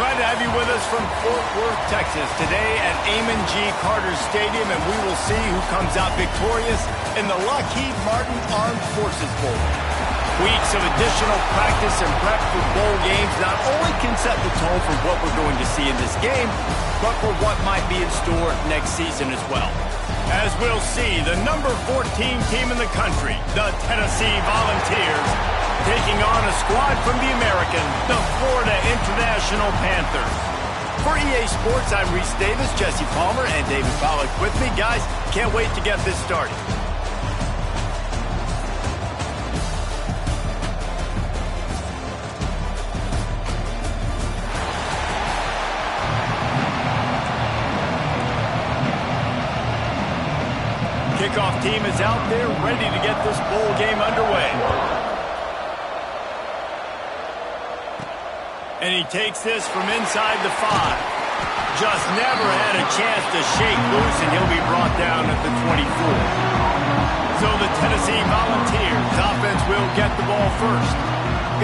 Glad to have you with us from Fort Worth, Texas, today at Amon G. Carter Stadium, and we will see who comes out victorious in the Lockheed Martin Armed Forces Bowl. Weeks of additional practice and prep for bowl games not only can set the tone for what we're going to see in this game, but for what might be in store next season as well. As we'll see, the number 14 team in the country, the Tennessee Volunteers, taking on a squad from the American, the Florida International Panthers. For EA Sports, I'm Reese Davis, Jesse Palmer, and David Pollack with me. Guys, can't wait to get this started. Kickoff team is out there ready to get this bowl game underway. And he takes this from inside the 5. Just never had a chance to shake loose, and he'll be brought down at the 24. So the Tennessee Volunteers offense will get the ball first.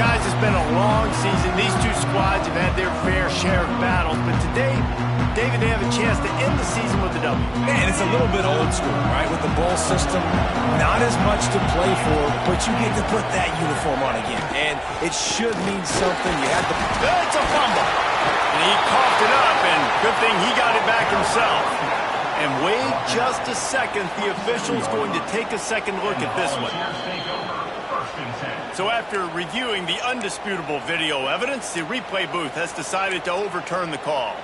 Guys, it's been a long season. These two squads have had their fair share of battles, but today, David, they have a chance to end the season with a W. Man, it's a little bit old school, right? With the bowl system, not as much to play for, but you get to put that uniform on again. And it should mean something. You had the... It's a fumble. And he coughed it up, and good thing he got it back himself. And wait just a second. The official's going to take a second look at this one. So after reviewing the undisputable video evidence, the replay booth has decided to overturn the call.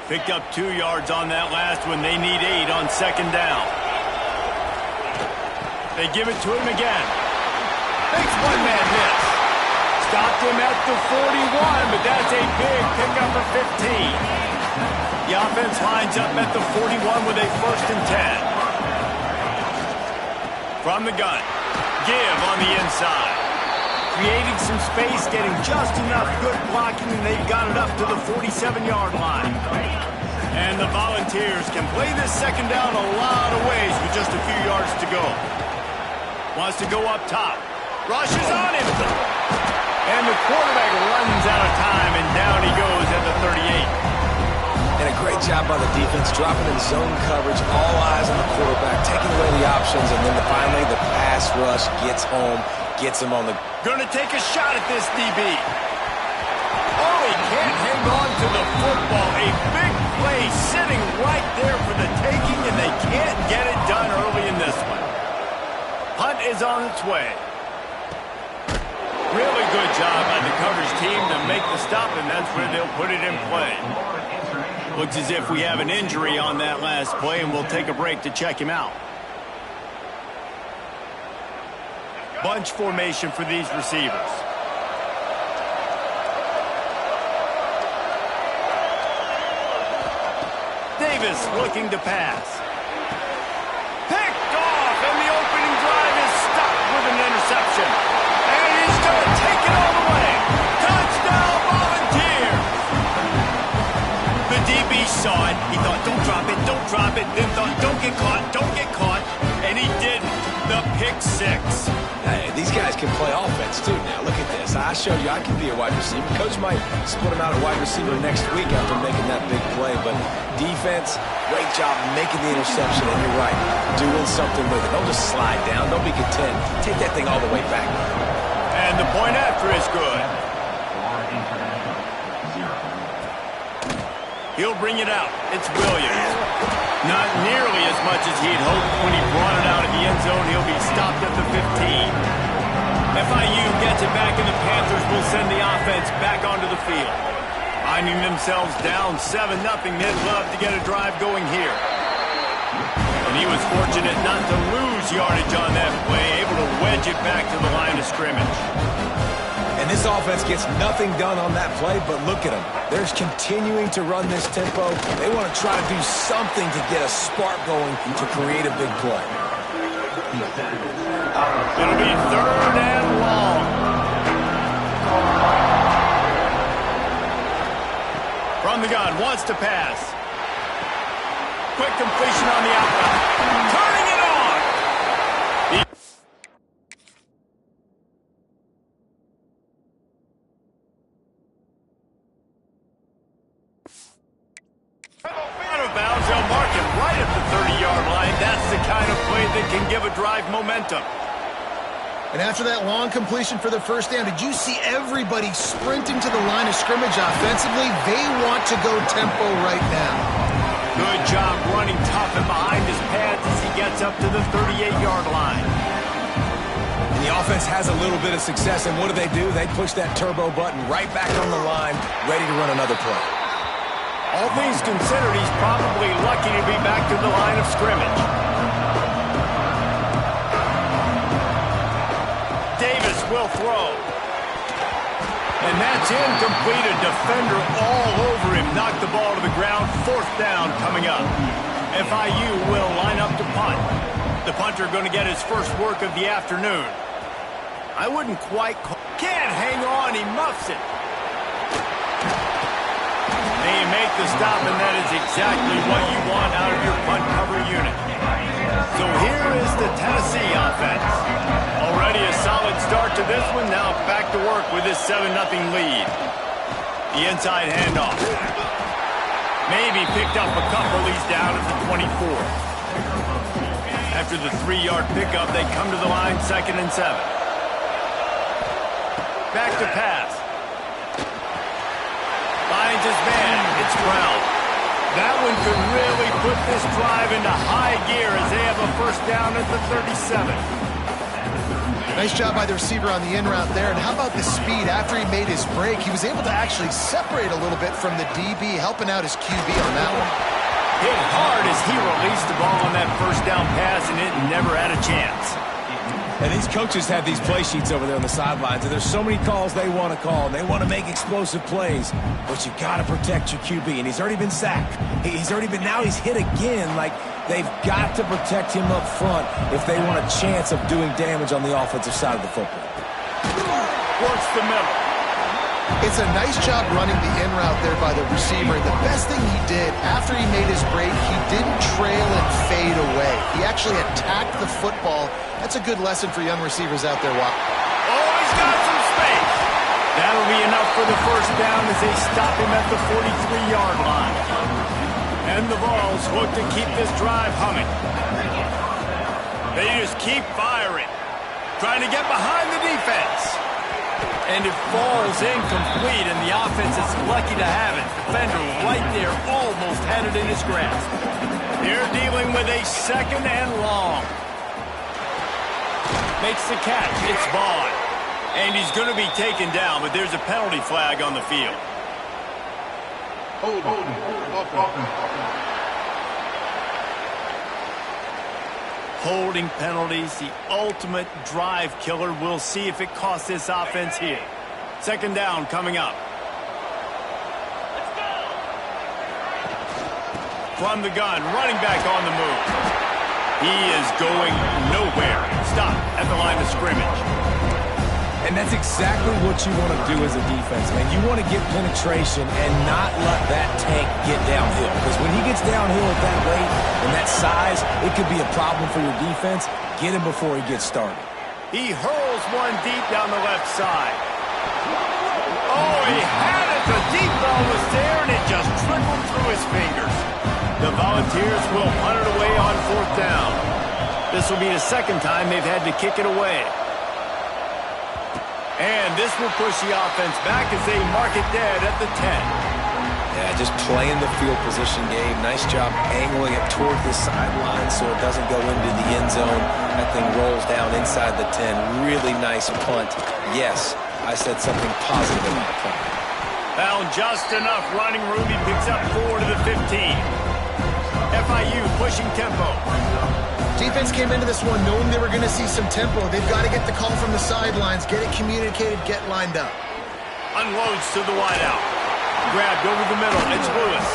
Picked up 2 yards on that last one. They need 8 on second down. They give it to him again. Makes one-man miss. Stopped him at the 41, but that's a big pickup for 15. The offense lines up at the 41 with a 1st and 10. From the gun. Give on the inside. Creating some space, getting just enough good blocking, and they've got it up to the 47-yard line. And the Volunteers can play this second down a lot of ways with just a few yards to go. Wants to go up top. Rushes on him. And the quarterback runs out of time, and down he goes at the 38. And a great job by the defense, dropping in zone coverage, all eyes on the quarterback, taking away the options, and then finally the pass rush gets home, gets him on the... Gonna take a shot at this DB. Oh, he can't hang on to the football. A big play sitting right there for the taking, and they can't get it done early in this one. Hunt is on its way. Really good job by the coverage team to make the stop, and that's where they'll put it in play. Looks as if we have an injury on that last play, and we'll take a break to check him out. Bunch formation for these receivers. Davis looking to pass. Picked off, and the opening drive is stopped with an interception. And he's going to take it all the way. Touchdown, Volunteers! The DB saw it. He thought, don't drop it, don't drop it. Then thought, don't get caught, don't get caught. And he didn't. The pick 6. Hey, these guys can play offense, too. Now, look at this. I showed you I can be a wide receiver. Coach might split him out at wide receiver next week after making that big play. But defense, great job making the interception. And you're right, doing something with it. Don't just slide down. Don't be content. Take that thing all the way back. And the point after is good. He'll bring it out. It's Williams. Not nearly as much as he'd hoped when he brought it out of the end zone. He'll be stopped at the 15. FIU gets it back, and the Panthers will send the offense back onto the field. Finding themselves down 7-0, they'd love to get a drive going here. And he was fortunate not to lose yardage on that play, able to wedge it back to the line of scrimmage. And this offense gets nothing done on that play, but look at them. They're continuing to run this tempo. They want to try to do something to get a spark going to create a big play. It'll be 3rd and long. From the gun, wants to pass. Quick completion on the outside. Turning it on! kind of play that can give a drive momentum. And after that long completion for the first down, did you see everybody sprinting to the line of scrimmage offensively? They want to go tempo right now. Good job running tough and behind his pads as he gets up to the 38-yard line. And the offense has a little bit of success, and what do? They push that turbo button right back on the line, ready to run another play. All things considered, he's probably lucky to be back to the line of scrimmage. Davis will throw. And that's incomplete. A defender all over him. Knocked the ball to the ground. Fourth down coming up. FIU will line up to punt. The punter going to get his first work of the afternoon. I wouldn't quite call. Can't hang on. He muffs it. They make the stop, and that is exactly what you want out of your punt cover unit. So here is the Tennessee offense. Already a solid start to this one. Now back to work with this 7-0 lead. The inside handoff. Maybe picked up a couple. He's down at the 24. After the 3-yard pickup, they come to the line 2nd and 7. Back to pass. Finds his man. It's Brown. That one could really put this drive into high gear as they have a first down at the 37. Nice job by the receiver on the in route there. And how about the speed after he made his break? He was able to actually separate a little bit from the DB, helping out his QB on that one. Hit hard as he released the ball on that first down pass, and it never had a chance. And these coaches have these play sheets over there on the sidelines, and there's so many calls they want to call, and they want to make explosive plays, but you got to protect your QB, and he's already been sacked. Now he's hit again. Like, they've got to protect him up front if they want a chance of doing damage on the offensive side of the football. Works the middle. It's a nice job running the in route there by the receiver. The best thing he did after he made his break, he didn't trail and fade away. He actually attacked the football. That's a good lesson for young receivers out there, Watt. Oh, he's got some space. That'll be enough for the first down as they stop him at the 43-yard line. And the Vols look to keep this drive humming. They just keep firing, trying to get behind the defense. And it falls incomplete, and the offense is lucky to have it. Defender right there, almost had it in his grasp. They're dealing with a 2nd and long. Makes the catch. It's Vaughn. And he's going to be taken down, but there's a penalty flag on the field. Holding penalties, the ultimate drive killer. We'll see if it costs this offense here. 2nd down coming up. From the gun, running back on the move. He is going nowhere. Stop at the line of scrimmage. And that's exactly what you want to do as a defense, man. You want to get penetration and not let that tank get downhill. Because when he gets downhill at that rate and that size, it could be a problem for your defense. Get him before he gets started. He hurls one deep down the left side. Oh, he had it. The deep ball was there, and it just trickled through his fingers. The Volunteers will punt it away on 4th down. This will be the 2nd time they've had to kick it away. And this will push the offense back as they mark it dead at the 10. Yeah, just playing the field position game. Nice job angling it toward the sideline so it doesn't go into the end zone. That thing rolls down inside the 10. Really nice punt. Yes, I said something positive about the punt. Found just enough running room. He picks up 4 to the 15. FIU pushing tempo. Defense came into this one knowing they were going to see some tempo. They've got to get the call from the sidelines, get it communicated, get lined up. Unloads to the wideout. Grabbed over the middle. It's Lewis.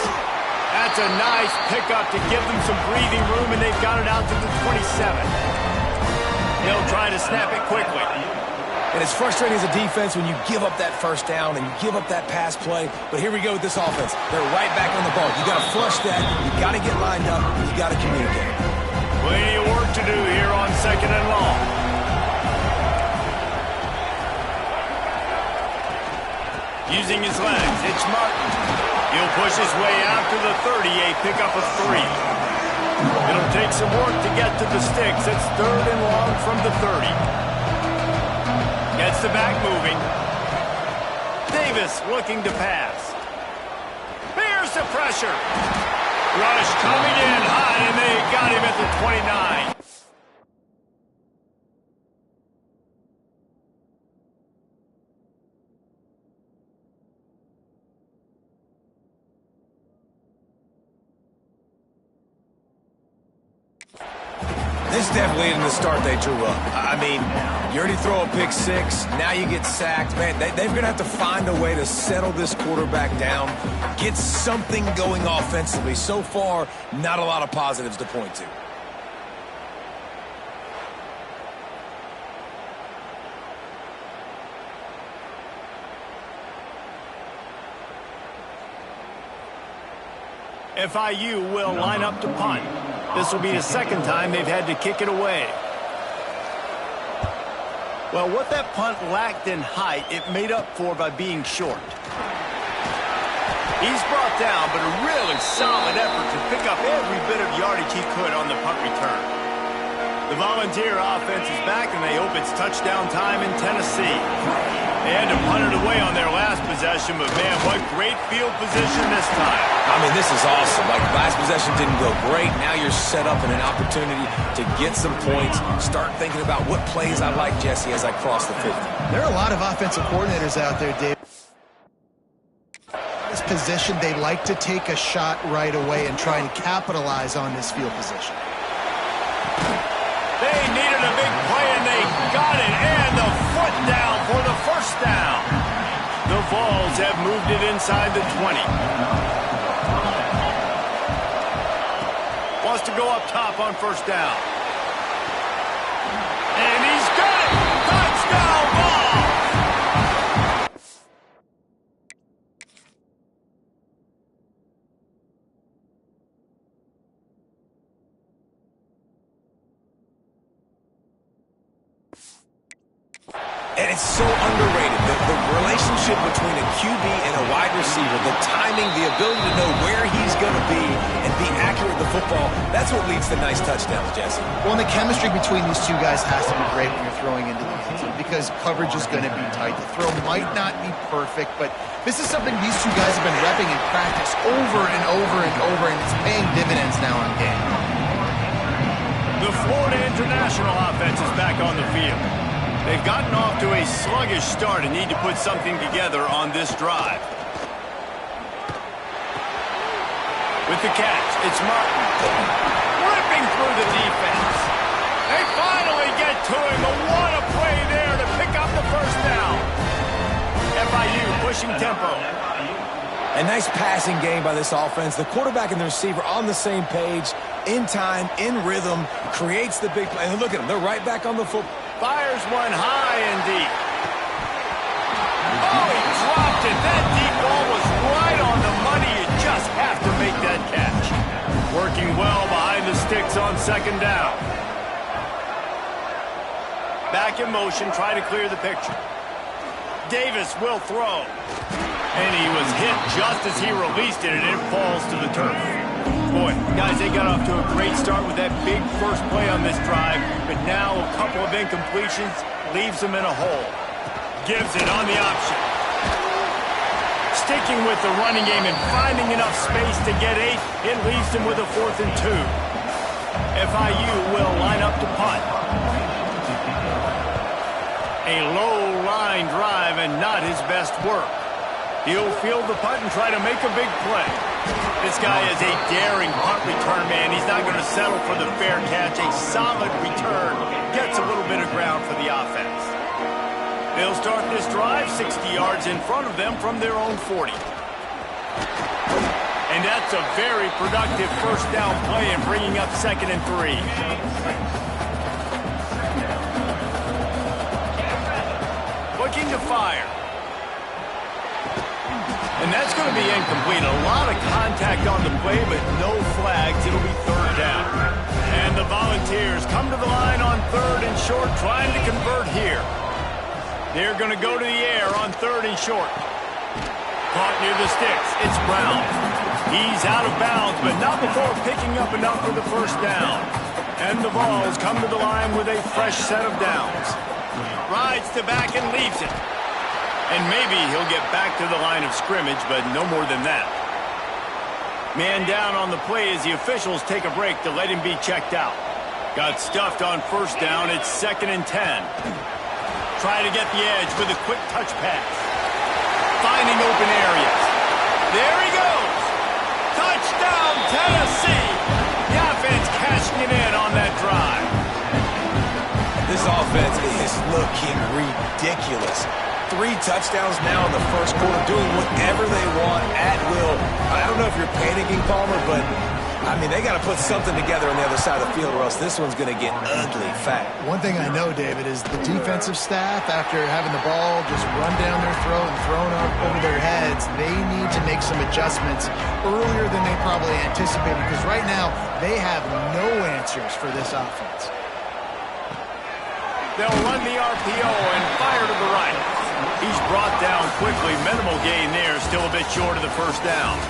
That's a nice pickup to give them some breathing room, and they've got it out to the 27. They'll try to snap it quickly. And it's frustrating as a defense when you give up that first down and you give up that pass play. But here we go with this offense. They're right back on the ball. You got to flush that. You got to get lined up. You got to communicate. Plenty of work to do here on 2nd and long. Using his legs, it's Martin. He'll push his way out to the 30, a pickup of 3. It'll Takes some work to get to the sticks. It's 3rd and long from the 30. Gets the back moving. Davis looking to pass. Here's the pressure. Rush coming in hot, and they got him at the 29. This definitely isn't the start they drew up. I mean, you already throw a pick 6, now you get sacked. Man, they're going to have to find a way to settle this quarterback down, get something going offensively. So far, not a lot of positives to point to. FIU will line up to punt. This will be the 2nd time they've had to kick it away. Well, what that punt lacked in height, it made up for by being short. He's brought down, but a really solid effort to pick up every bit of yardage he could on the punt return. The Volunteer offense is back, and they hope it's touchdown time in Tennessee. They had to punt it away on their last possession, but man, what great field position this time. I mean, this is awesome. Like, last possession didn't go great. Now you're set up in an opportunity to get some points. Start thinking about what plays I like, Jesse, as I cross the 50. There are a lot of offensive coordinators out there, Dave. This position, they like to take a shot right away and try and capitalize on this field position. They needed a big play, and they got it, and the foot down for the 1st down. The Vols have moved it inside the 20. Wants to go up top on 1st down. And he's got it! Touchdown ball! And it's so underrated. The relationship between a QB and a wide receiver, the timing, the ability to know where he's going to be and be accurate with the football, that's what leads to nice touchdowns, Jesse. Well, and the chemistry between these two guys has to be great when you're throwing into the end zone because coverage is going to be tight. The throw might not be perfect, but this is something these two guys have been repping in practice over and over and over, and it's paying dividends now in game. The Florida International offense is back on the field. They've gotten off to a sluggish start and need to put something together on this drive. With the catch, it's Martin. Ripping through the defense. They finally get to him. What a play there to pick up the 1st down. FIU pushing tempo. A nice passing game by this offense. The quarterback and the receiver on the same page, in time, in rhythm, creates the big play. And look at them. They're right back on the football. Fires one high and deep. Oh, he dropped it. That deep ball was right on the money. You just have to make that catch. Working well behind the sticks on 2nd down. Back in motion, try to clear the picture. Davis will throw. And he was hit just as he released it, and it falls to the turf. Boy, guys, they got off to a great start with that big first play on this drive, but now a couple of incompletions leaves them in a hole. Gives it on the option. Sticking with the running game and finding enough space to get 8, it leaves them with a 4th and 2. FIU will line up to punt. A low line drive and not his best work. He'll field the punt and try to make a big play. This guy is a daring punt return man. He's not going to settle for the fair catch. A solid return gets a little bit of ground for the offense. They'll start this drive 60 yards in front of them from their own 40. And that's a very productive 1st down play in bringing up 2nd and 3. Looking to fire. And that's going to be incomplete. A lot of contact on the play, but no flags. It'll be 3rd down. And the Volunteers come to the line on 3rd and short, trying to convert here. They're going to go to the air on 3rd and short. Caught near the sticks. It's Brown. He's out of bounds, but not before picking up enough for the first down. And the Vols come to the line with a fresh set of downs. Rides to back and leaves it. And maybe he'll get back to the line of scrimmage, but no more than that. Man down on the play as the officials take a break to let him be checked out. Got stuffed on first down. It's 2nd and 10. Try to get the edge with a quick touch pass. Finding open areas. There he goes. Touchdown, Tennessee. The offense cashing it in on that drive. This offense is looking ridiculous. 3 touchdowns now in the first quarter, doing whatever they want at will. I don't know if you're panicking, Palmer, but, I mean, they got to put something together on the other side of the field or else this one's going to get ugly fast. One thing I know, David, is the defensive staff, after having the ball just run down their throat and thrown up over their heads, they need to make some adjustments earlier than they probably anticipated, because right now they have no answers for this offense. They'll run the RPO and fire to the right. He's brought down quickly. Minimal gain there, still a bit short of the first down.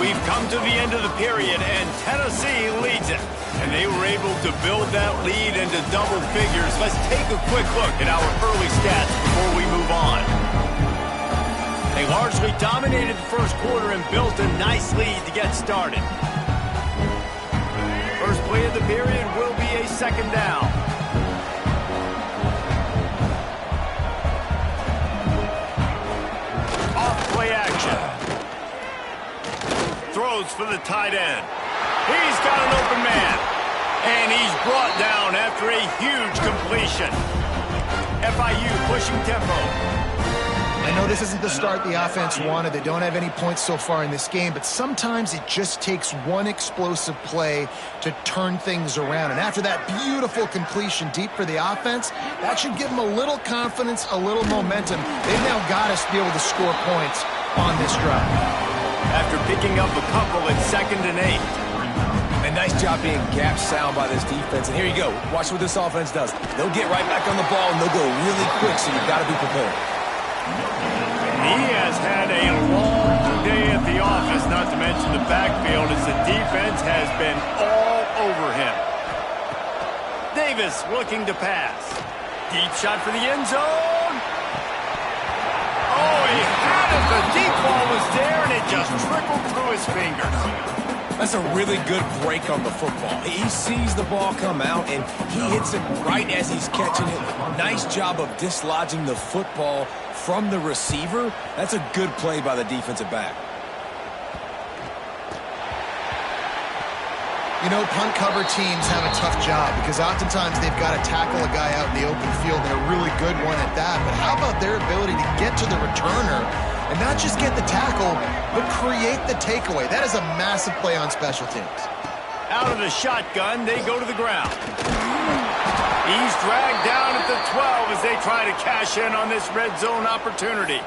We've come to the end of the period, and Tennessee leads it. And they were able to build that lead into double figures. Let's take a quick look at our early stats before we move on. They largely dominated the first quarter and built a nice lead to get started. First play of the period will be a 2nd down. Play action. Throws for the tight end. He's got an open man. And he's brought down after a huge completion. FIU pushing tempo. I know this isn't the start the offense wanted. They don't have any points so far in this game, but sometimes it just takes one explosive play to turn things around. And after that beautiful completion deep for the offense, that should give them a little confidence, a little momentum. They've now got us to be able to score points on this drive. After picking up a couple at 2nd and 8. A nice job being gap sound by this defense. And here you go. Watch what this offense does. They'll get right back on the ball, and they'll go really quick, so you've got to be prepared. He has had a long day at the office, not to mention the backfield, as the defense has been all over him. Davis looking to pass. Deep shot for the end zone. Oh, he had it. The deep ball was there, and it just trickled through his fingers. That's a really good break on the football. He sees the ball come out, and he hits it right as he's catching it. Nice job of dislodging the football from the receiver. That's a good play by the defensive back. You know, punt cover teams have a tough job because oftentimes they've got to tackle a guy out in the open field, and a really good one at that. But how about their ability to get to the returner and not just get the tackle, but create the takeaway? That is a massive play on special teams. Out of the shotgun, they go to the ground. He's dragged down at the 12 as they try to cash in on this red zone opportunity.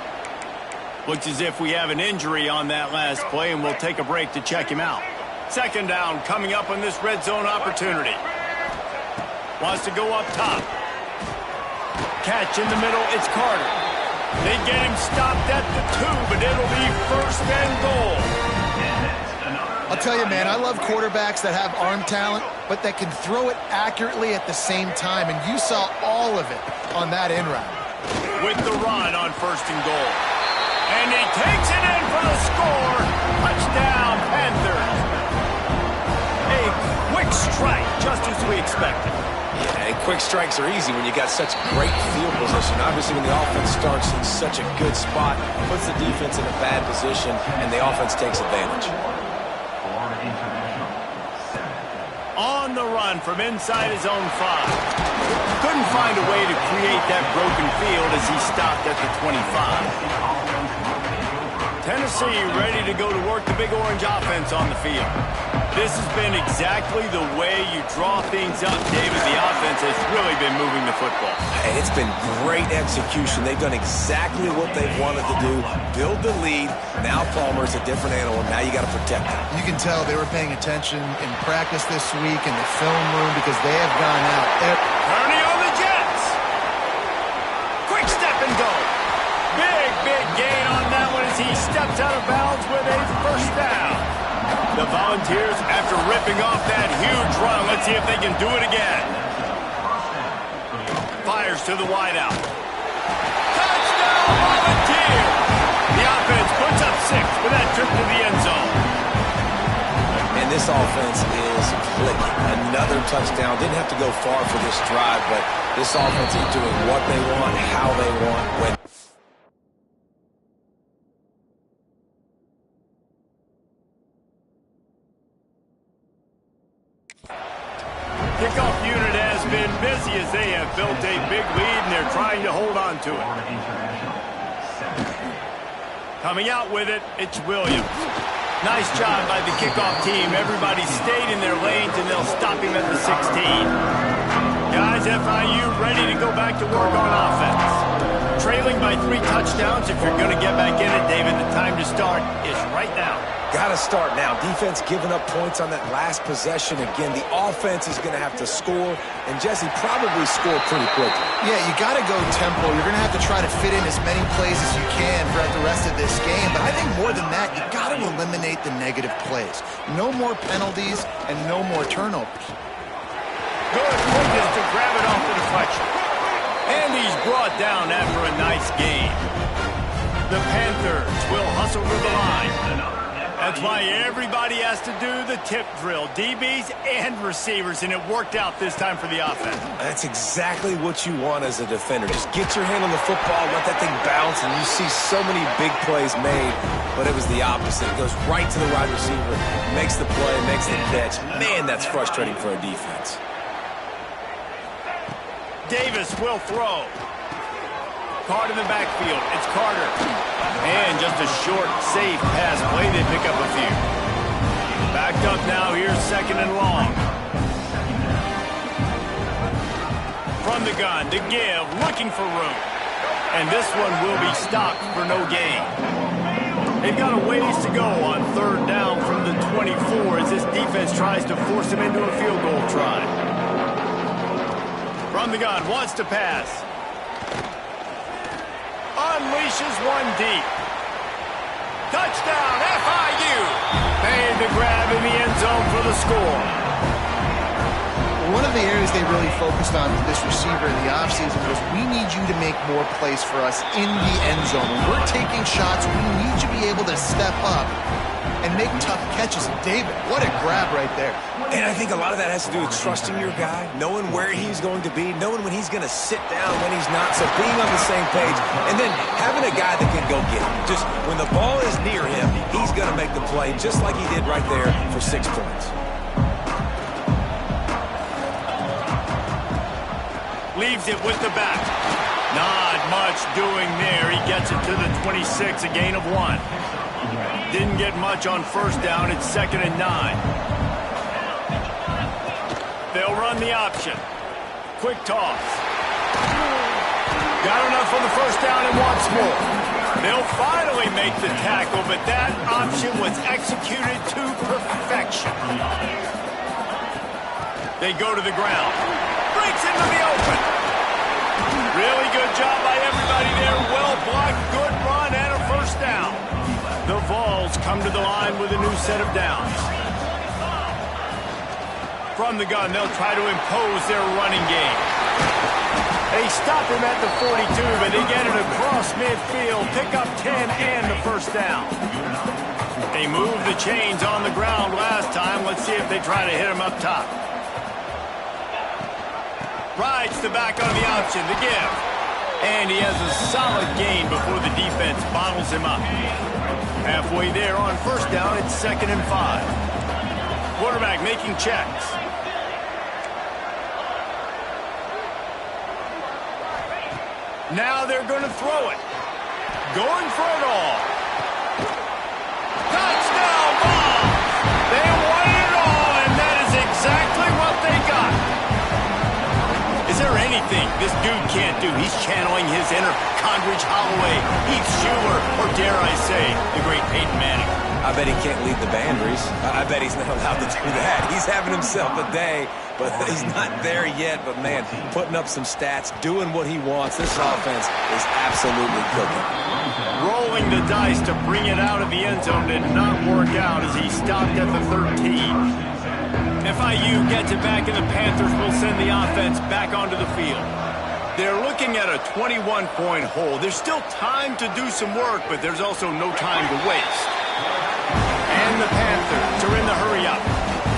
Looks as if we have an injury on that last play, and we'll take a break to check him out. 2nd down coming up on this red zone opportunity. Wants to go up top. Catch in the middle, it's Carter. They get him stopped at the 2, but it'll be 1st and goal. I'll tell you, man, I love quarterbacks that have arm talent, but that can throw it accurately at the same time, and you saw all of it on that in route. With the run on 1st and goal. And he takes it in for the score. Touchdown, Panthers. A quick strike, just as we expected. Yeah, and quick strikes are easy when you got such great field position. Obviously, when the offense starts in such a good spot, puts the defense in a bad position, and the offense takes advantage. On the run from inside his own 5. Couldn't find a way to create that broken field as he stopped at the 25. Tennessee ready to go to work the Big Orange offense on the field. This has been exactly the way you draw things up, David. The offense has really been moving the football. And it's been great execution. They've done exactly what they've wanted to do. Build the lead. Now Palmer's a different animal. Now you got to protect him. You can tell they were paying attention in practice this week in the film room because they have gone out. Kearney on the Jets. Quick step and go. Big gain on that one as he steps out of bounds with a 1st down. The Volunteers, after ripping off that huge run, let's see if they can do it again. Fires to the wideout. Touchdown, Volunteers! The offense puts up 6 for that trip to the end zone. And this offense is clicking. Another touchdown. Didn't have to go far for this drive, but this offense is doing what they want, how they want, when. Kickoff unit has been busy as they have built a big lead, and they're trying to hold on to it. Coming out with it, it's Williams. Nice job by the kickoff team. Everybody stayed in their lanes, and they'll stop him at the 16. Guys, FIU ready to go back to work on offense. Trailing by 3 touchdowns. If you're going to get back in it, David, the time to start is right now. Got to start now. Defense giving up points on that last possession. Again, the offense is going to have to score, and Jesse probably score pretty quickly. Yeah, you got to go tempo. You're going to have to try to fit in as many plays as you can throughout the rest of this game. But I think more than that, you got to eliminate the negative plays. No more penalties and no more turnovers. Good quickness to grab it off the deflection. And he's brought down after a nice game. The Panthers will hustle to the line. That's why everybody has to do the tip drill, DBs and receivers, and it worked out this time for the offense. That's exactly what you want as a defender. Just get your hand on the football, let that thing bounce, and you see so many big plays made, but it was the opposite. It goes right to the wide receiver, makes the play, makes the catch. Man, that's frustrating for a defense. Davis will throw. Card in the backfield. It's Carter. And just a short, safe pass play. They pick up a few. Backed up now. Here's 2nd and long. From the gun to give. Looking for room. And this one will be stopped for no gain. They've got a ways to go on 3rd down from the 24 as this defense tries to force them into a field goal try. From the gun. Wants to pass. Unleashes one deep. Touchdown, FIU. Made the grab in the end zone for the score. One of the areas they really focused on with this receiver in the offseason was we need you to make more plays for us in the end zone. When we're taking shots, we need you to be able to step up and make tough catches. David, what a grab right there. And I think a lot of that has to do with trusting your guy, knowing where he's going to be, knowing when he's going to sit down, when he's not. So being on the same page, and then having a guy that can go get him. Just when the ball is near him, he's going to make the play, just like he did right there for 6 points. Leaves it with the back. Not much doing there. He gets it to the 26, a gain of 1. Didn't get much on 1st down. It's 2nd and 9. They'll run the option. Quick toss. Got enough for the 1st down and wants more. They'll finally make the tackle, but that option was executed to perfection. They go to the ground. Breaks into the open. Really good job by everybody there. Well blocked, good run, and a 1st down. The Vols come to the line with a new set of downs. From the gun, they'll try to impose their running game. They stop him at the 42, but they get it across midfield, pick up 10 and the 1st down. They moved the chains on the ground last time. Let's see if they try to hit him up top. Rides the back on the option, the give. And he has a solid gain before the defense bottles him up. Halfway there on 1st down, it's 2nd and 5. Quarterback making checks. Now they're going to throw it. Going for it all. Touchdown ball. They wanted it all, and that is exactly what they got. Is there anything this dude can't do? He's channeling his inner Condridge Holloway, Heath Schuler, or dare I say, the great Peyton Manning. I bet he can't lead the boundaries. I bet he's not allowed to do that. He's having himself a day, but he's not there yet. But, man, putting up some stats, doing what he wants. This offense is absolutely cooking. Rolling rolling the dice to bring it out of the end zone did not work out as he stopped at the 13. FIU gets it back, and the Panthers will send the offense back onto the field. They're looking at a 21-point hole. There's still time to do some work, but there's also no time to waste. And the Panthers are in the hurry-up.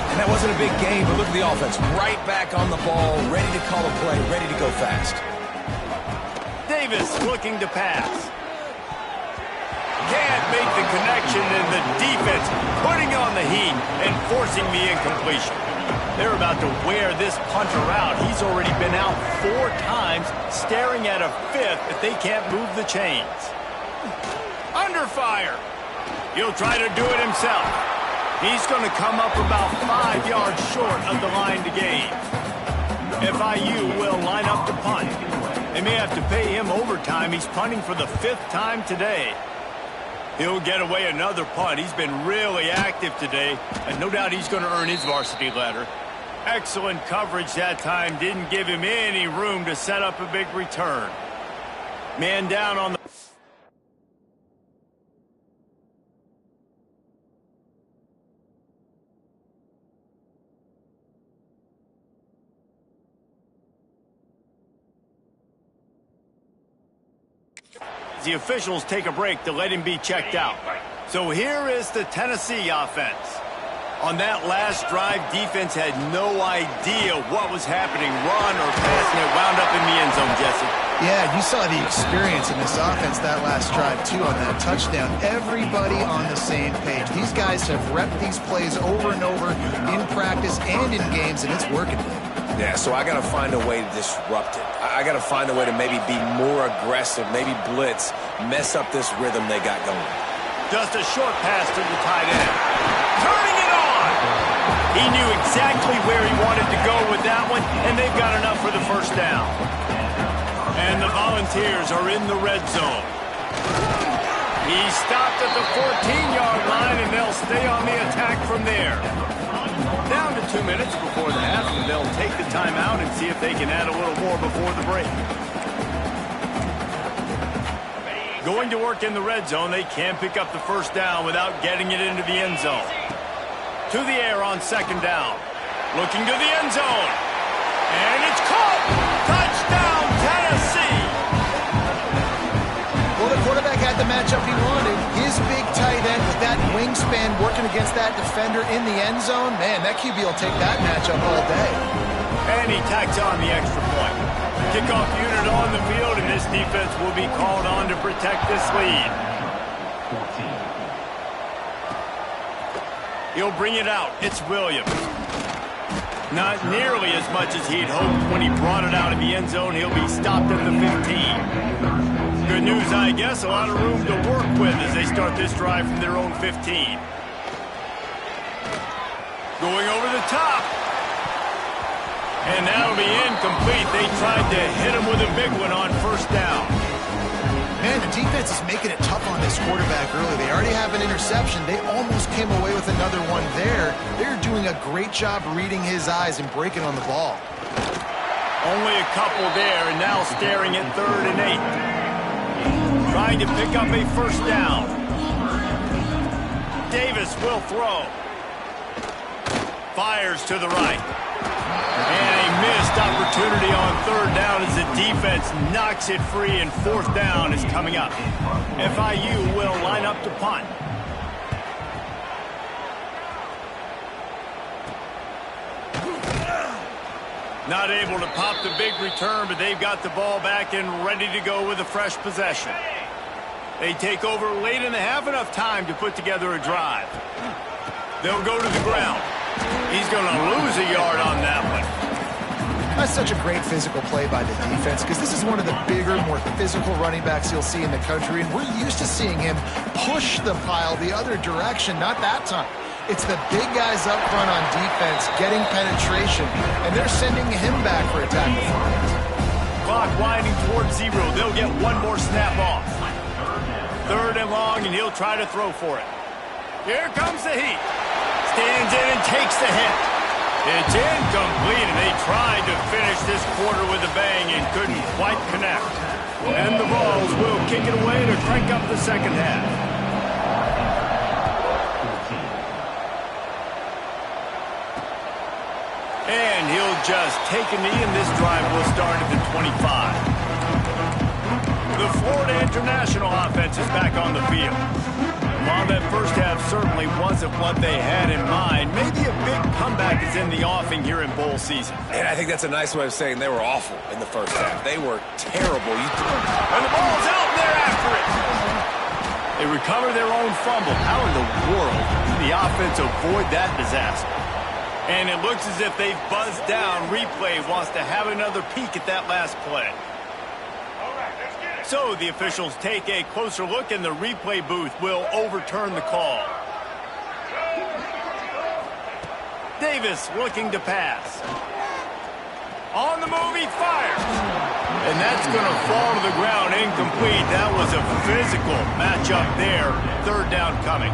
And that wasn't a big game, but look at the offense. Right back on the ball, ready to call a play, ready to go fast. Davis looking to pass. Can't make the connection, and the defense putting on the heat and forcing the incompletion. They're about to wear this punter out. He's already been out 4 times, staring at a 5th if they can't move the chains. Under fire. He'll try to do it himself. He's going to come up about 5 yards short of the line to gain. FIU will line up to punt. They may have to pay him overtime. He's punting for the 5th time today. He'll get away another punt. He's been really active today, and no doubt he's going to earn his varsity letter. Excellent coverage that time. Didn't give him any room to set up a big return. Man down on the... The officials take a break to let him be checked out. So here is the Tennessee offense. On that last drive, defense had no idea what was happening, run or pass, and it wound up in the end zone, Jesse. Yeah, you saw the experience in this offense that last drive, too, on that touchdown. Everybody on the same page. These guys have repped these plays over and over in practice and in games, and it's working. Yeah, so I got to find a way to disrupt it. I got to find a way to maybe be more aggressive, maybe blitz, mess up this rhythm they got going. Just a short pass to the tight end. Turning it on! He knew exactly where he wanted to go with that one, and they've got enough for the first down. And the Volunteers are in the red zone. He stopped at the 14-yard line, and they'll stay on the attack from there. Down to 2 minutes before the half, and they'll take the timeout and see if they can add a little more before the break. Going to work in the red zone, they can't pick up the first down without getting it into the end zone. To the air on second down. Looking to the end zone. And it's caught! Touchdown, Tennessee! Well, the quarterback had the matchup he wanted. His big tight end with that wingspan working against that defender in the end zone. Man, that QB will take that matchup all day. And he tacks on the extra point. Kickoff unit on the field, and this defense will be called on to protect this lead. He'll bring it out. It's Williams. Not nearly as much as he'd hoped when he brought it out of the end zone. He'll be stopped at the 15. Good news, I guess. A lot of room to work with as they start this drive from their own 15. Going over the top. And that'll be incomplete. They tried to hit him with a big one on first down. Man, the defense is making it tough on this quarterback early. They already have an interception. They almost came away with another one there. They're doing a great job reading his eyes and breaking on the ball. Only a couple there, and now staring at 3rd and 8. Trying to pick up a first down. Davis will throw. Fires to the right. And a missed opportunity on 3rd down as the defense knocks it free, and 4th down is coming up. FIU will line up to punt. Not able to pop the big return, but they've got the ball back and ready to go with a fresh possession. They take over late in the half, enough time to put together a drive. They'll go to the ground. He's going to lose a yard on that one. That's such a great physical play by the defense, because this is one of the bigger, more physical running backs you'll see in the country, and we're used to seeing him push the pile the other direction. Not that time. It's the big guys up front on defense getting penetration, and they're sending him back for a tackle for it. Clock winding towards 0. They'll get one more snap off. 3rd and long, and he'll try to throw for it. Here comes the heat. Stands in and takes the hit. It's incomplete, and they tried to finish this quarter with a bang and couldn't quite connect. And the Vols will kick it away to crank up the second half. And he'll just take a knee, and this drive will start at the 25. The Florida International offense is back on the field. While that first half certainly wasn't what they had in mind, maybe a big comeback is in the offing here in bowl season. And I think that's a nice way of saying they were awful in the first half. They were terrible. And the ball's out, and they're after it. They recover their own fumble. How in the world did the offense avoid that disaster? And it looks as if they've buzzed down. Replay wants to have another peek at that last play. So the officials take a closer look, and the replay booth will overturn the call. Davis looking to pass. On the move, he fires. And that's going to fall to the ground incomplete. That was a physical matchup there. Third down coming.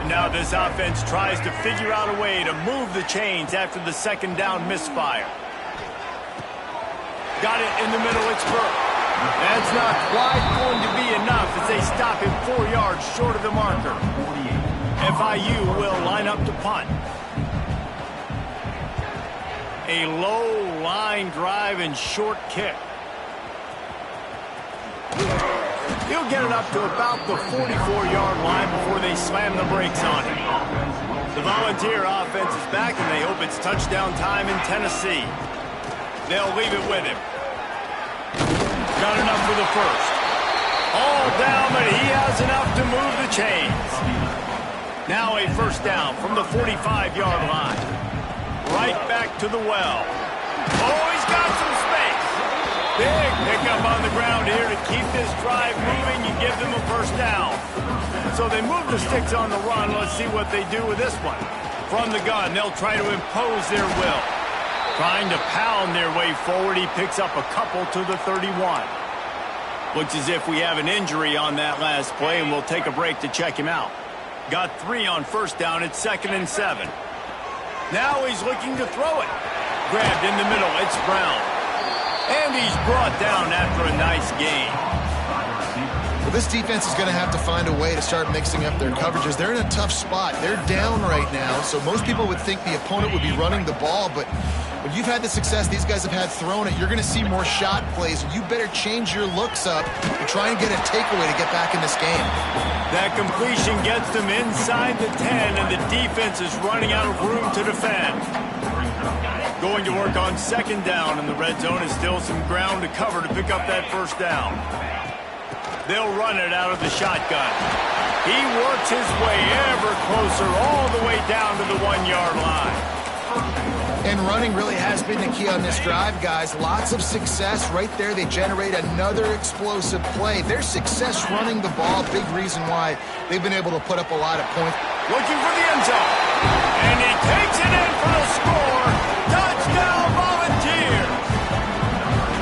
Now this offense tries to figure out a way to move the chains after the second down misfire. Got it in the middle, it's Burke. That's not quite going to be enough as they stop him 4 yards short of the marker. FIU will line up to punt. A low line drive and short kick. He'll get it up to about the 44-yard line before they slam the brakes on him. The Volunteer offense is back, and they hope it's touchdown time in Tennessee. They'll leave it with him. Got enough for the first. All down, but he has enough to move the chains. Now a first down from the 45-yard line. Right back to the well. Oh, he's got some space. Big pickup on the ground here to keep this drive moving. You give them a first down. So they move the sticks on the run. Let's see what they do with this one. From the gun, they'll try to impose their will. Trying to pound their way forward. He picks up a couple to the 31. Looks as if we have an injury on that last play, and we'll take a break to check him out. Got 3 on first down. It's 2nd and 7. Now he's looking to throw it. Grabbed in the middle. It's Brown. And he's brought down after a nice gain. Well, this defense is going to have to find a way to start mixing up their coverages. They're in a tough spot. They're down right now, so most people would think the opponent would be running the ball, but when you've had the success these guys have had throwing it, you're going to see more shot plays. You better change your looks up and try and get a takeaway to get back in this game. That completion gets them inside the 10, and the defense is running out of room to defend. Going to work on second down, and the red zone is still some ground to cover to pick up that first down. They'll run it out of the shotgun. He works his way ever closer all the way down to the 1-yard line. And running really has been the key on this drive, guys. Lots of success right there. They generate another explosive play. Their success running the ball, big reason why they've been able to put up a lot of points. Looking for the end zone. And he takes it in for the score. Touchdown, Volunteers.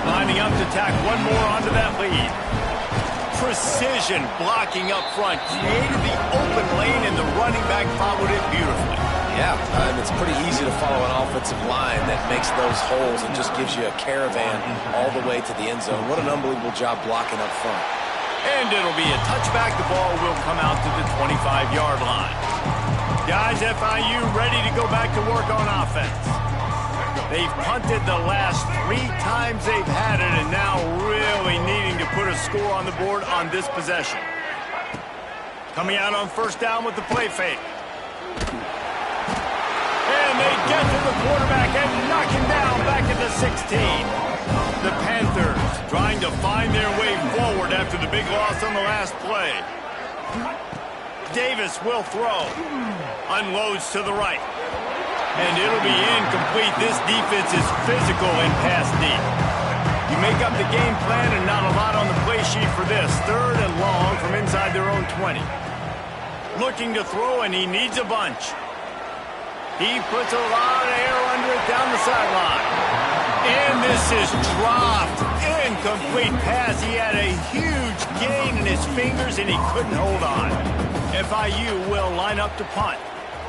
Lining up to tack one more onto that lead. Precision blocking up front. Created the open lane, and the running back followed it beautifully. Yeah, and it's pretty easy to follow an offensive line that makes those holes and just gives you a caravan all the way to the end zone. What an unbelievable job blocking up front. And it'll be a touchback. The ball will come out to the 25-yard line. Guys, FIU ready to go back to work on offense. They've punted the last 3 times they've had it, and now really needing to put a score on the board on this possession. Coming out on first down with the play fake. And they get to the quarterback and knock him down back at the 16. The Panthers trying to find their way forward after the big loss on the last play. Davis will throw. Unloads to the right. And it'll be incomplete. This defense is physical and pass deep. You make up the game plan and not a lot on the play sheet for this. 3rd and long from inside their own 20. Looking to throw, and he needs a bunch. He puts a lot of air under it down the sideline. And this is dropped. Incomplete pass. He had a huge gain in his fingers, and he couldn't hold on. FIU will line up to punt.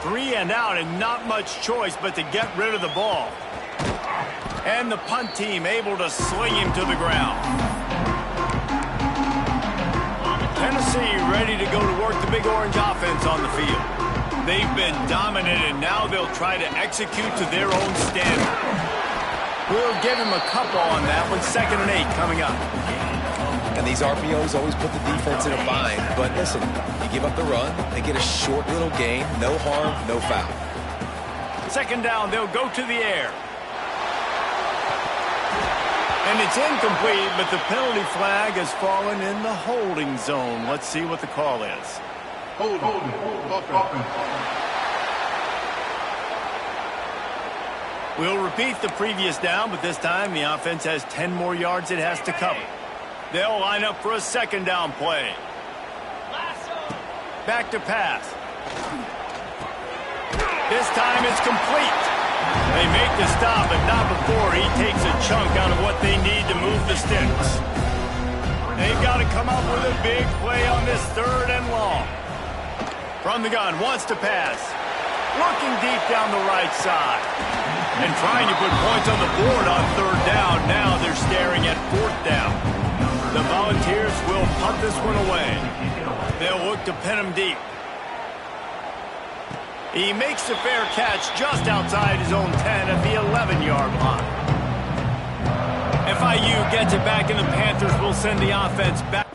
3 and out, and not much choice but to get rid of the ball. And the punt team able to sling him to the ground. Tennessee ready to go to work the Big Orange offense on the field. They've been dominant, and now they'll try to execute to their own standard. We'll give him a couple on that with 2nd and 8 coming up. And these RPOs always put the defense in a bind. But listen, you give up the run, they get a short little gain, no harm, no foul. 2nd down, they'll go to the air. And it's incomplete, but the penalty flag has fallen in the holding zone. Let's see what the call is. Hold. We'll repeat the previous down, but this time the offense has 10 more yards it has to cover. They'll line up for a 2nd down play. Back to pass. This time it's complete. They make the stop, but not before he takes a chunk out of what they need to move the sticks. They've got to come up with a big play on this 3rd and long. From the gun, wants to pass. Looking deep down the right side. And trying to put points on the board on 3rd down. Now they're staring at 4th down. The Volunteers will punt this one away. They'll look to pin him deep. He makes the fair catch just outside his own 10 at the 11-yard line. FIU gets it back, and the Panthers will send the offense back.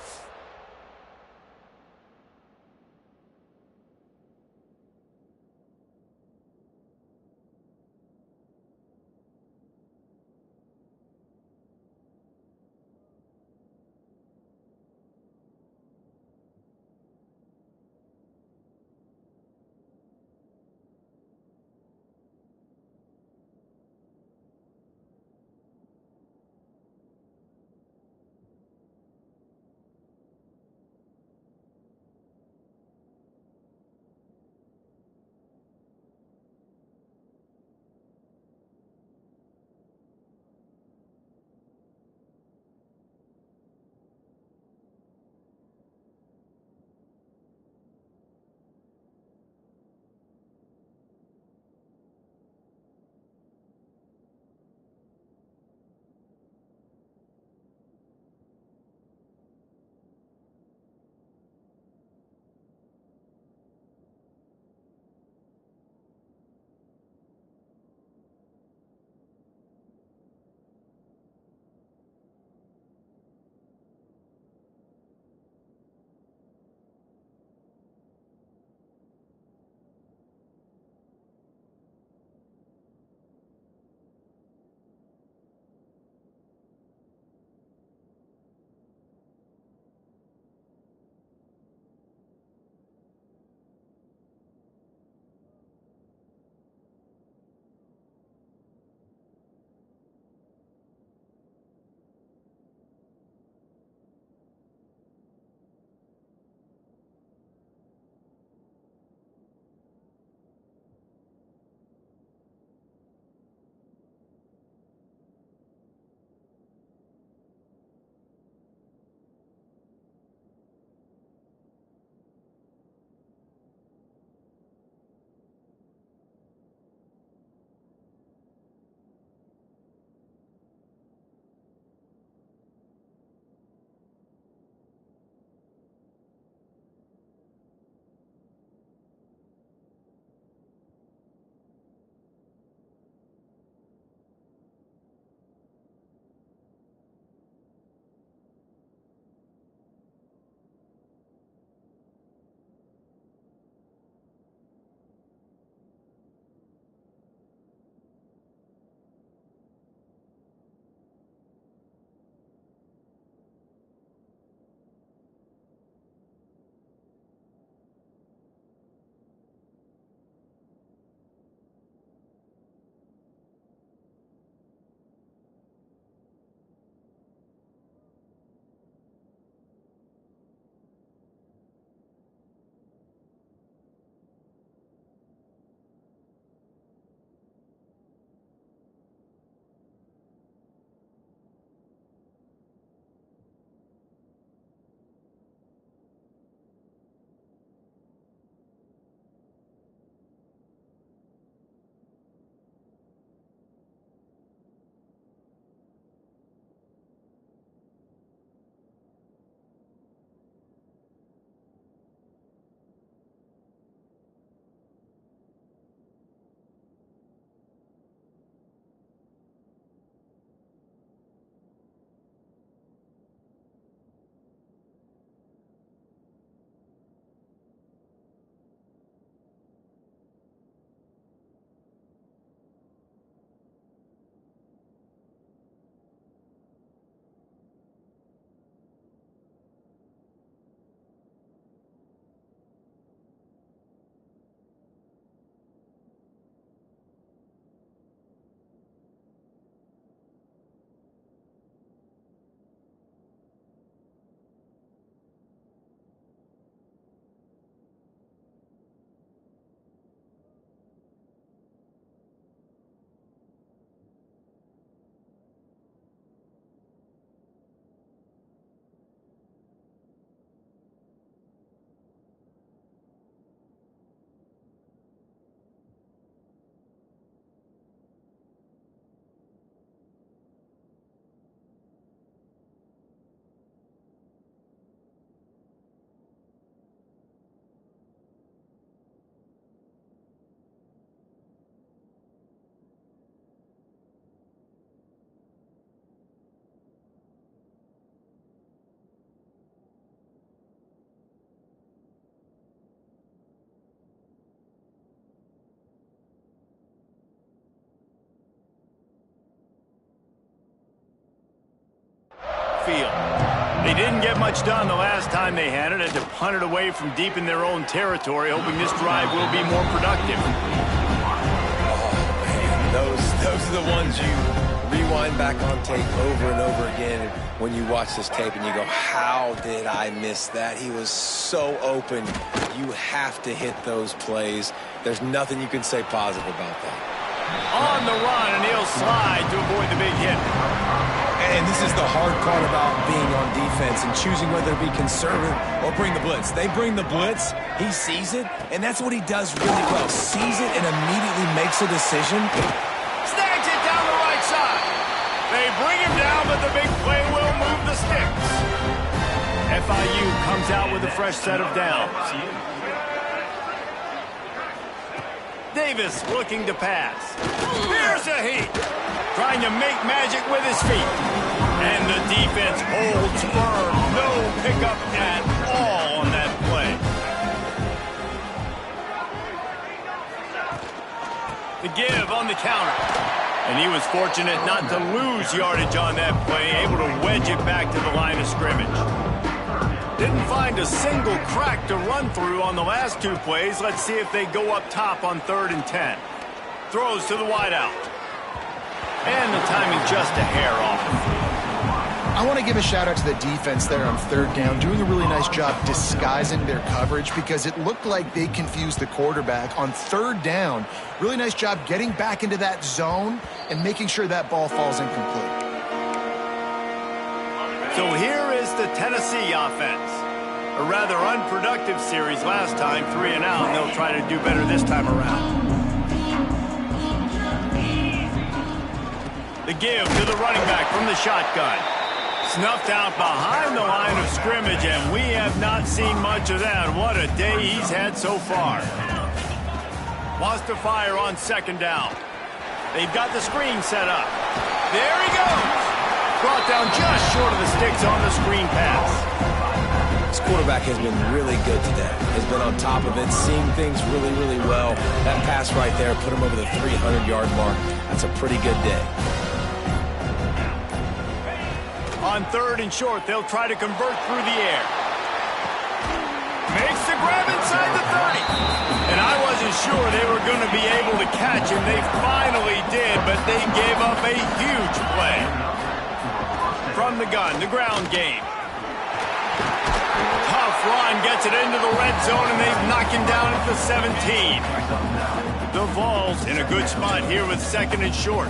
backfield. They didn't get much done the last time they had it. Had to punt it away from deep in their own territory, hoping this drive will be more productive. Oh, man, those are the ones you rewind back on tape over and over again when you watch this tape and you go, how did I miss that? He was so open. You have to hit those plays. There's nothing you can say positive about that. On the run, and he'll slide to avoid the big hit. And this is the hard part about being on defense and choosing whether to be conservative or bring the blitz. They bring the blitz, he sees it, and that's what he does really well. Sees it and immediately makes a decision. Snags it down the right side. They bring him down, but the big play will move the sticks. FIU comes out with a fresh set of downs. Davis looking to pass. Here's a heat. Trying to make magic with his feet. And the defense holds firm. No pickup at all on that play. The give on the counter. And he was fortunate not to lose yardage on that play, able to wedge it back to the line of scrimmage. Didn't find a single crack to run through on the last two plays. Let's see if they go up top on 3rd and 10. Throws to the wideout. And the timing just a hair off. I want to give a shout out to the defense there on 3rd down, doing a really nice job disguising their coverage because it looked like they confused the quarterback on 3rd down. Really nice job getting back into that zone and making sure that ball falls incomplete. So here is the Tennessee offense. A rather unproductive series last time, 3 and out, and they'll try to do better this time around. The give to the running back from the shotgun. Snuffed out behind the line of scrimmage, and we have not seen much of that. What a day he's had so far. Wants to fire on 2nd down. They've got the screen set up. There he goes. Brought down just short of the sticks on the screen pass. This quarterback has been really good today. Has been on top of it, seeing things really, really well. That pass right there put him over the 300-yard mark. That's a pretty good day. On 3rd and short, they'll try to convert through the air. Makes the grab inside the 30. And I wasn't sure they were going to be able to catch him. They finally did, but they gave up a huge play. From the gun, the ground game. Tough run, gets it into the red zone, and they knock him down at the 17. The Vols in a good spot here with 2nd and short.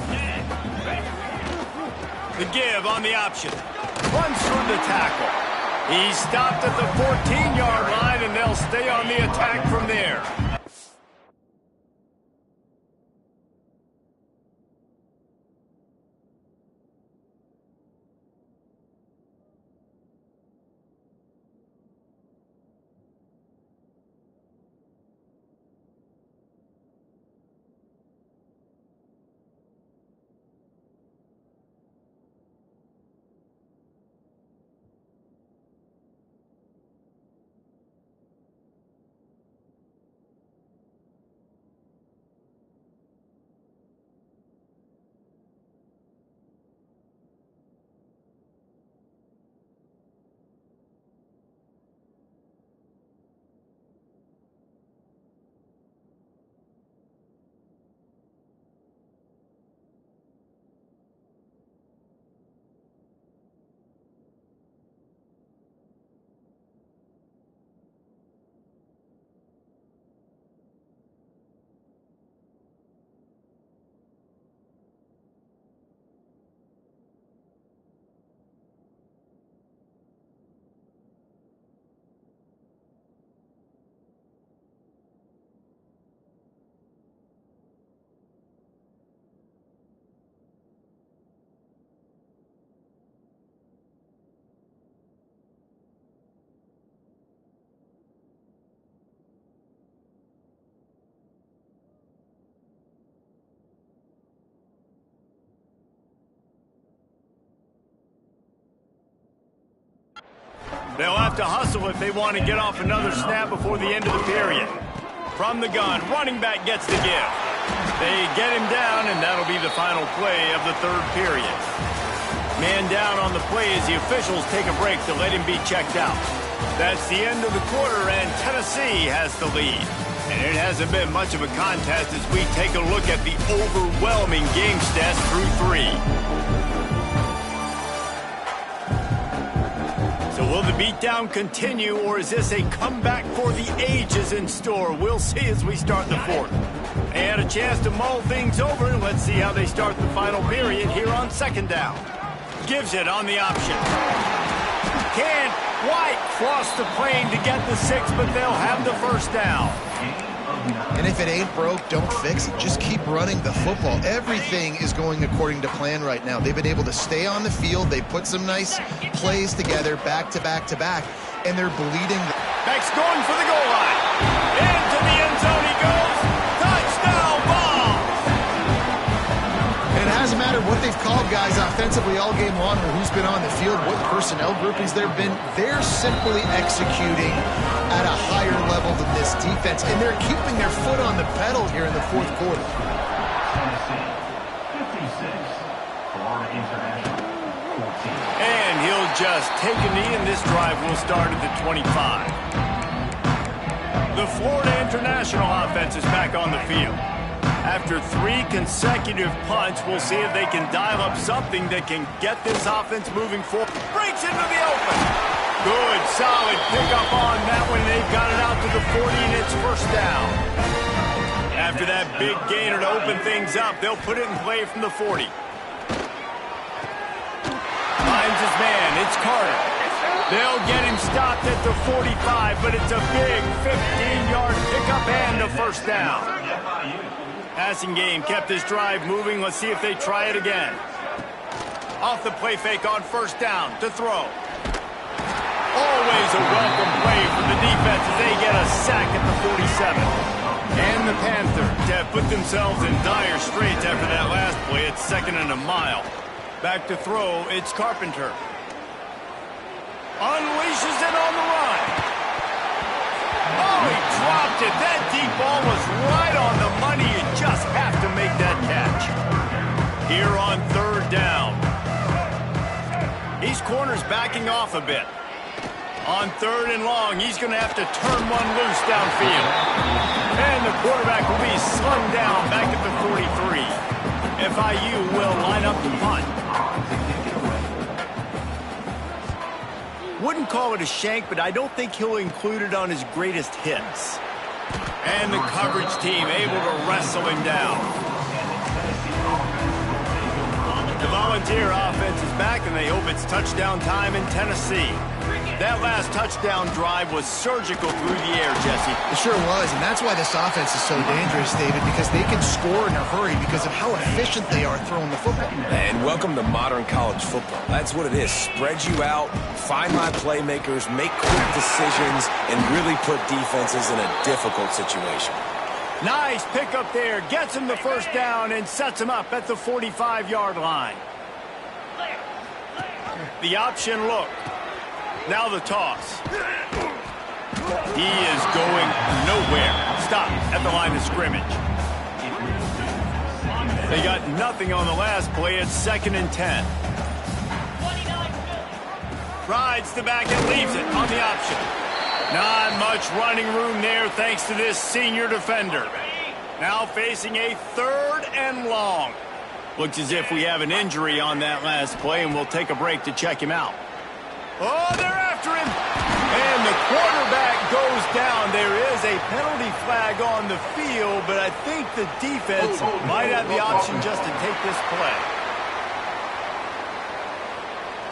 The give on the option. Runs through the tackle. He stopped at the 14-yard line, and they'll stay on the attack from there. They'll have to hustle if they want to get off another snap before the end of the period. From the gun, running back gets the give. They get him down, and that'll be the final play of the 3rd period. Man down on the play as the officials take a break to let him be checked out. That's the end of the quarter, and Tennessee has the lead. And it hasn't been much of a contest as we take a look at the overwhelming game stats through 3. So will the beatdown continue, or is this a comeback for the ages in store? We'll see as we start the 4th. They had a chance to mull things over. Let's see how they start the final period here on 2nd down. Gives it on the option. Can White cross the plane to get the 6, but they'll have the 1st down. And if it ain't broke, don't fix it. Just keep running the football. Everything is going according to plan right now. They've been able to stay on the field. They put some nice plays together, back to back to back, and they're bleeding. Beck's going for the goal line. Into the end zone he goes. Touchdown ball. And it hasn't mattered what they've called guys offensively all game long or who's been on the field, what personnel groupings there have been. They're simply executing at a higher level than this defense, and they're keeping their foot on the pedal here in the 4th quarter. And he'll just take a knee, and this drive will start at the 25. The Florida International offense is back on the field. After 3 consecutive punts, we'll see if they can dial up something that can get this offense moving forward. Breaks into the open. Good, solid pickup on that one. They've got it out to the 40, and it's 1st down. After that big gainer to open things up, they'll put it in play from the 40. Finds his man. It's Carter. They'll get him stopped at the 45, but it's a big 15-yard pickup and a 1st down. Passing game kept this drive moving. Let's see if they try it again. Off the play fake on 1st down to throw. Always a welcome play for the defense as they get a sack at the 47. And the Panthers have put themselves in dire straits after that last play. It's 2nd and a mile. Back to throw, it's Carpenter. Unleashes it on the run. Oh, he dropped it. That deep ball was right on the money. You just have to make that catch. Here on 3rd down. These corners backing off a bit. On 3rd and long, he's going to have to turn one loose downfield. And the quarterback will be slung down back at the 43. FIU will line up the punt. Wouldn't call it a shank, but I don't think he'll include it on his greatest hits. And the coverage team able to wrestle him down. The Volunteer offense is back, and they hope it's touchdown time in Tennessee. That last touchdown drive was surgical through the air, Jesse. It sure was, and that's why this offense is so dangerous, David, because they can score in a hurry because of how efficient they are throwing the football. And welcome to modern college football. That's what it is. Spread you out, find my playmakers, make quick decisions, and really put defenses in a difficult situation. Nice pickup there. Gets him the 1st down and sets him up at the 45-yard line. The option look. Now the toss. He is going nowhere. Stop at the line of scrimmage. They got nothing on the last play. It's 2nd and 10. Rides the back and leaves it on the option. Not much running room there thanks to this senior defender. Now facing a 3rd and long. Looks as if we have an injury on that last play, and we'll take a break to check him out. Oh, they're after him. And the quarterback goes down. There is a penalty flag on the field, but I think the defense might have the option just to take this play.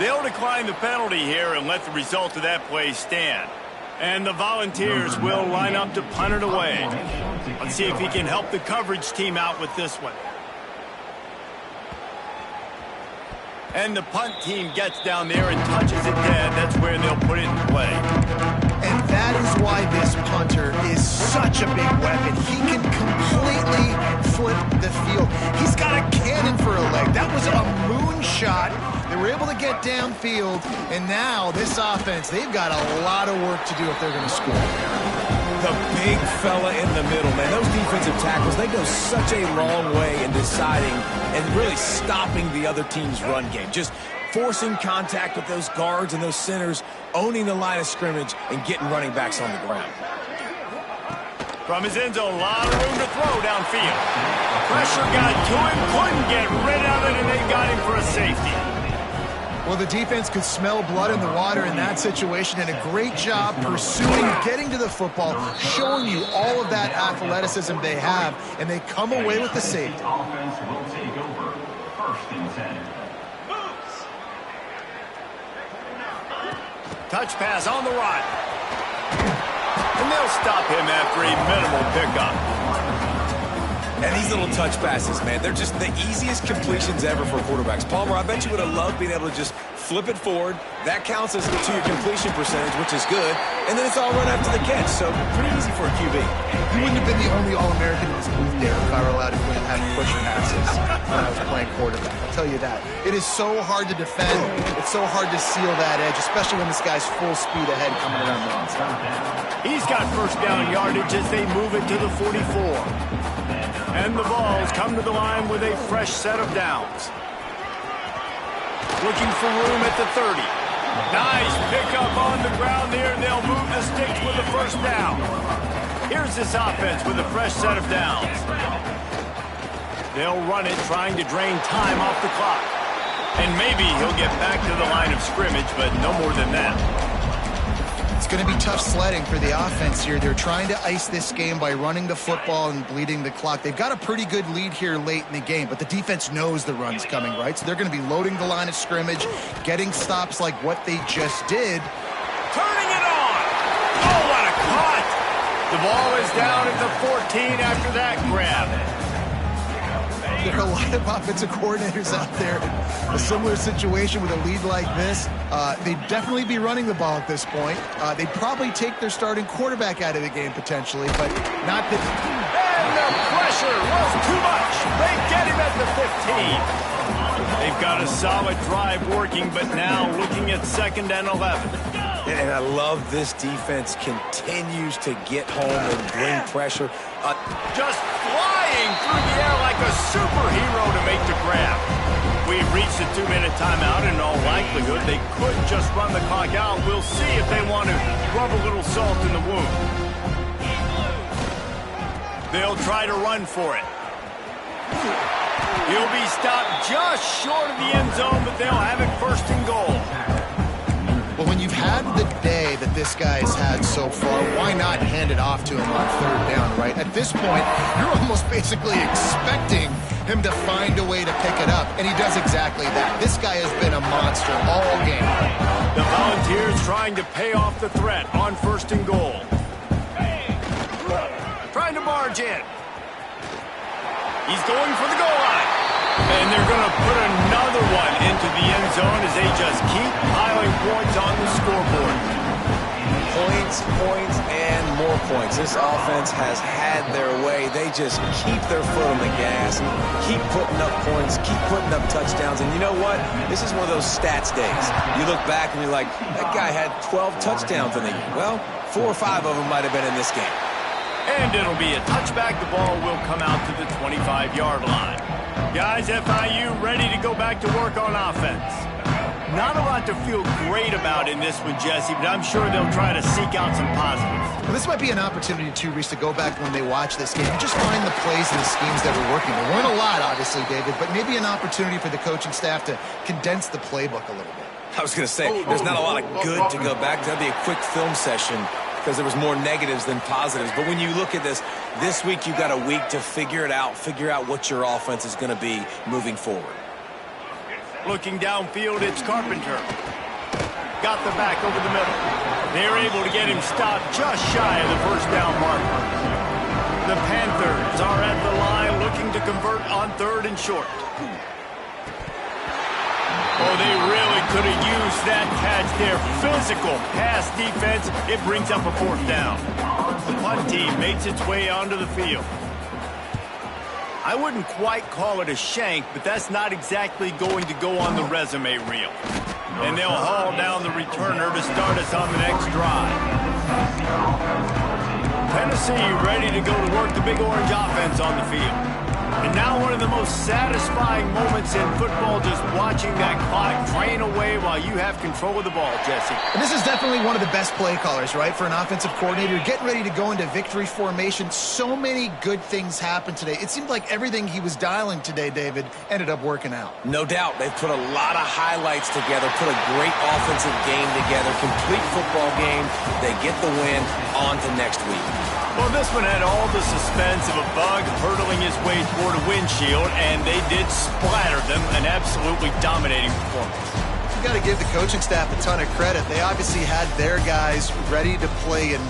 They'll decline the penalty here and let the result of that play stand. And the Volunteers will line up to punt it away. Let's see if he can help the coverage team out with this one. And the punt team gets down there and touches it dead. That's where they'll put it in play. And that is why this punter is such a big weapon. He can completely flip the field. He's got a cannon for a leg. That was a moonshot. They were able to get downfield, and now this offense, they've got a lot of work to do if they're going to score. The big fella in the middle, man. Those defensive tackles, they go such a long way in deciding and really stopping the other team's run game. Just forcing contact with those guards and those centers, owning the line of scrimmage, and getting running backs on the ground. From his end zone, a lot of room to throw downfield. Pressure got to him, couldn't get rid of it, and they got him for a safety. Well, the defense could smell blood in the water in that situation, and a great job pursuing, getting to the football, showing you all of that athleticism they have, and they come away with the safety. Offense will take over. First and 10. Touch pass on the run. And they'll stop him after a minimal pickup. And these little touch passes, man, they're just the easiest completions ever for quarterbacks. Palmer, I bet you would have loved being able to just flip it forward. That counts as to your completion percentage, which is good. And then it's all run after the catch, so pretty easy for a QB. You wouldn't have been the only All-American in this booth there if I were allowed to have push passes when I was playing quarterback. I'll tell you that. It is so hard to defend. It's so hard to seal that edge, especially when this guy's full speed ahead coming around the inside. He's got first down yardage as they move it to the 44. And the Vols come to the line with a fresh set of downs. Looking for room at the 30. Nice pickup on the ground there, and they'll move the sticks with the first down. Here's this offense with a fresh set of downs. They'll run it, trying to drain time off the clock. And maybe he'll get back to the line of scrimmage, but no more than that. It's going to be tough sledding for the offense here. They're trying to ice this game by running the football and bleeding the clock. They've got a pretty good lead here late in the game, but the defense knows the run's coming, right? So they're going to be loading the line of scrimmage, getting stops like what they just did. Turning it on! Oh, what a cut! The ball is down at the 14 after that grab. There are a lot of offensive coordinators out there in a similar situation with a lead like this. They'd definitely be running the ball at this point. They'd probably take their starting quarterback out of the game potentially, but not the... And the pressure was too much. They get him at the 15. They've got a solid drive working, but now looking at 2nd and 11. And I love this defense continues to get home and bring pressure. Just flying through the air like a superhero to make the grab. We've reached the 2-minute timeout. In all likelihood, they could just run the clock out. We'll see if they want to rub a little salt in the wound. They'll try to run for it. He'll be stopped just short of the end zone, but they'll have it 1st and goal. Well, when you've had the day that this guy's had so far, why not hand it off to him on 3rd down, right? At this point, you're almost basically expecting him to find a way to pick it up, and he does exactly that. This guy has been a monster all game. The Volunteers trying to pay off the threat on 1st and goal. Trying to barge in. He's going for the goal line. And they're going to put another one into the end zone as they just keep piling points on the scoreboard. Points, points, and more points. This offense has had their way. They just keep their foot on the gas, keep putting up points, keep putting up touchdowns. And you know what? This is one of those stats days. You look back and you're like, that guy had 12 touchdowns in the year. Well, 4 or 5 of them might have been in this game. And it'll be a touchback. The ball will come out to the 25-yard line. Guys, FIU ready to go back to work on offense. Not a lot to feel great about in this one, Jesse, but I'm sure they'll try to seek out some positives. Well, this might be an opportunity, too, Reese, to go back when they watch this game and just find the plays and the schemes that were working. There weren't a lot, obviously, David, but maybe an opportunity for the coaching staff to condense the playbook a little bit. I was going to say, there's not a lot of good to go back to. That'd be a quick film session because there was more negatives than positives. But when you look at this week you've got a week to figure it out, figure out what your offense is going to be moving forward. Looking downfield, it's Carpenter. Got the back over the middle. They're able to get him stopped just shy of the 1st down marker. The Panthers are at the line looking to convert on 3rd and short. Oh, they really could have used that catch there. Physical pass defense. It brings up a 4th down. The punt team makes its way onto the field. I wouldn't quite call it a shank, but that's not exactly going to go on the resume reel. And they'll haul down the returner to start us on the next drive. Tennessee ready to go to work the Big Orange offense on the field. And And now one of the most satisfying moments in football, just watching that clock drain away while you have control of the ball, Jesse. And this is definitely one of the best play callers, right, for an offensive coordinator. Getting ready to go into victory formation. So many good things happened today. It seemed like everything he was dialing today, David, ended up working out. No doubt. They've put a lot of highlights together, put a great offensive game together, complete football game. They get the win. On to next week. Well, this one had all the suspense of a bug hurtling his way toward a windshield, and they did splatter them. An absolutely dominating performance. You got to give the coaching staff a ton of credit. They obviously had their guys ready to play in